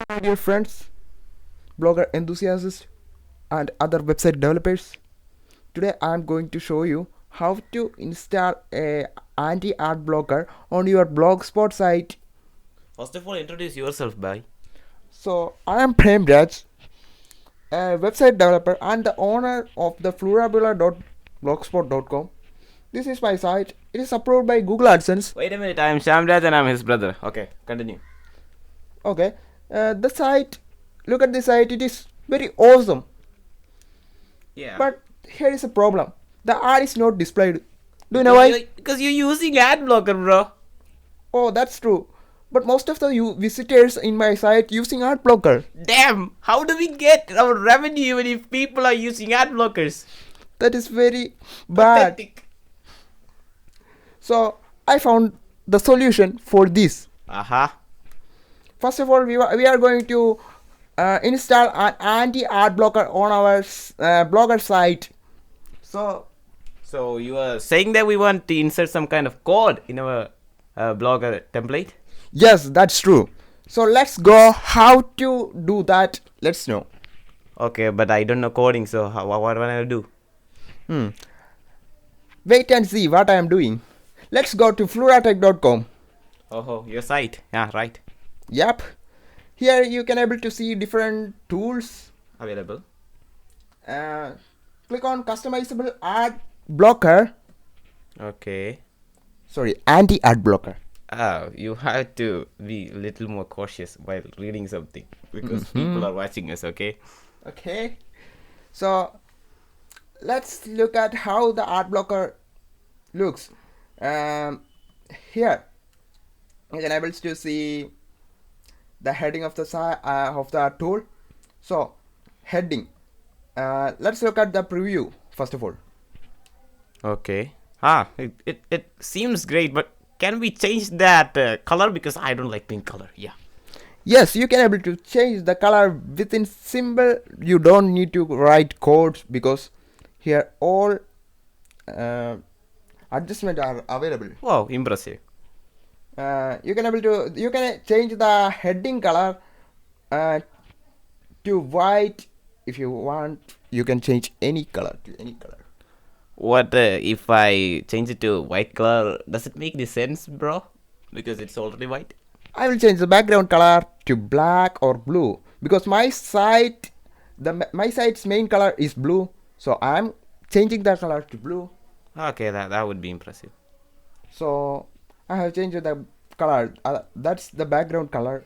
My dear friends, blogger enthusiasts, and other website developers. Today I am going to show you how to install a anti-ad blocker on your blogspot site. First of all, introduce yourself, bye. So I am Premraj, a website developer and the owner of the flurabula.blogspot.com. This is my site. It is approved by Google AdSense. Wait a minute, I am Shamraj and I'm his brother. Okay, continue. Okay, the site. Look at the site. It is very awesome. Yeah. But here is a problem. The ad is not displayed. Do you know why? Because you're using ad blocker, bro. Oh, that's true. But most of the visitors in my site using ad blocker. Damn, how do we get our revenue if people are using ad blockers? That is very bad. Pathetic. So I found the solution for this. Aha. First of all, we are going to install an anti-ad blocker on our blogger site. So you are saying that we want to insert some kind of code in our blogger template? Yes, that's true. So let's go. How to do that? Let's know. Okay, but I don't know coding, so what will I do? Wait and see what I am doing. Let's go to fluratech.com. Oh, your site. Yeah, right. Yep. Here you can able to see different tools. Available. Click on customizable ad blocker. Okay. Sorry, anti-ad blocker. You have to be a little more cautious while reading something because people are watching us, okay? Okay. So let's look at how the ad blocker looks. Here you can able to see the heading of the tool. So heading. Let's look at the preview first of all. Okay. It seems great, but can we change that color because I don't like pink color? Yeah. Yes, you can able to change the color within symbol. You don't need to write codes because here all adjustments are available. Wow, impressive. You can change the heading color to white if you want. You can change any color to any color. What if I change it to white color? Does it make any sense, bro? Because it's already white. I will change the background color to black or blue because my site's main color is blue, so I'm changing the color to blue. Okay, that would be impressive. So I have changed the color. That's the background color,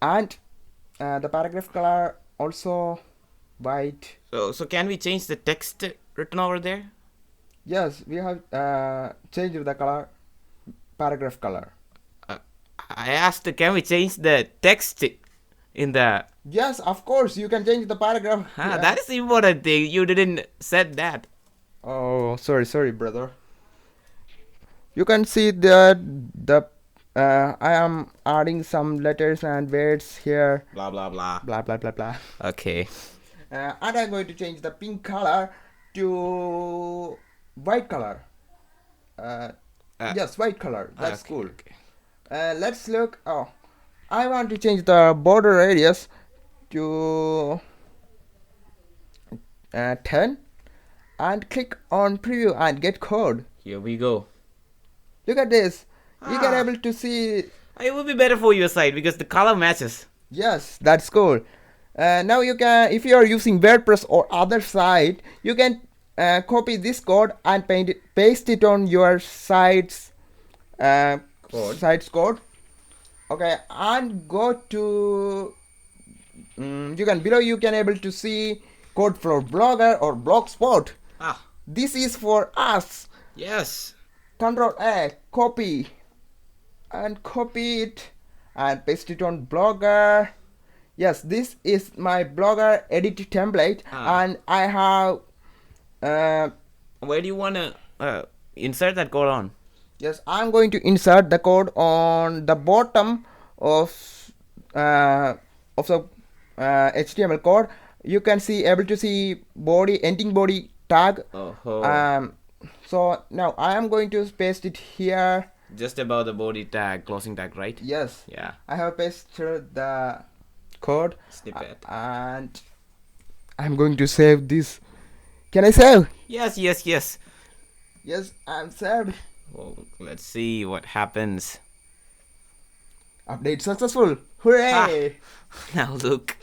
and the paragraph color also white. So can we change the text written over there? Yes, we have changed the color, paragraph color. I asked, can we change the text in the? Yes, of course, you can change the paragraph. Yeah. That is the important thing. You didn't said that. Oh, sorry, brother. You can see that I am adding some letters and words here. Blah blah blah. Blah blah blah blah. Okay. And I'm going to change the pink color to white color. Yes, white color. That's okay, cool. Okay. Let's look. Oh, I want to change the border radius to 10 and click on preview and get code. Here we go. Look at this. You can able to see. It would be better for your site because the color matches. Yes, that's cool. Now you can, if you are using WordPress or other site, you can copy this code and paste it on your site's code. Okay, and go to below you can able to see code for Blogger or Blogspot. This is for us. Yes. Control A, copy it and paste it on Blogger. Yes, this is my Blogger edit template, and I have. Where do you want to insert that code on? Yes, I'm going to insert the code on the bottom of the HTML code. You can able to see ending body tag. So now I am going to paste it here. Just above the body tag, closing tag, right? Yes. Yeah. I have pasted the code. Snippet. And I'm going to save this. Can I save? Yes, yes, yes. Yes, I'm saved. Well, let's see what happens. Update successful. Hooray! Now look.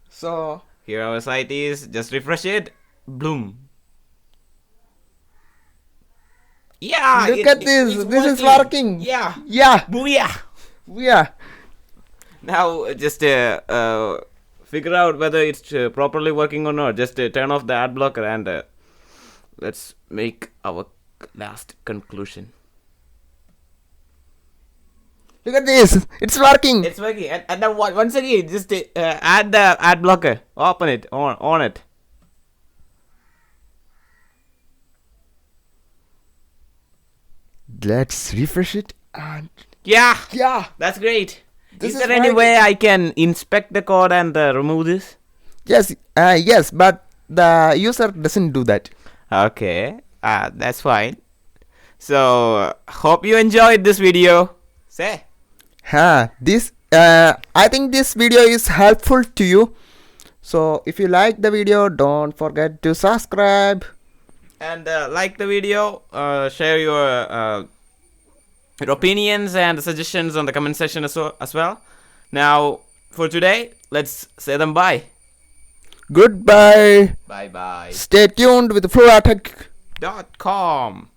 So Here our site is. Just refresh it. Bloom. Yeah. look at this. It's This is working. Yeah. Yeah. Booyah. Yeah. Now just figure out whether it's properly working or not. Just turn off the ad blocker and let's make our last conclusion. Look at this. It's working. It's working. And then once again, just add the ad blocker. Open it. On it. Let's refresh it. And Yeah. yeah. That's great. This Is is there any working. way I can inspect the code and remove this? Yes. Yes. But the user doesn't do that. Okay. That's fine. So, hope you enjoyed this video. Say. This I think this video is helpful to you. So if you like the video, don't forget to subscribe. And like the video, share your opinions and suggestions on the comment section as well. Now, for today, let's say them bye. Goodbye. Bye bye. Stay tuned with FluaTech. .com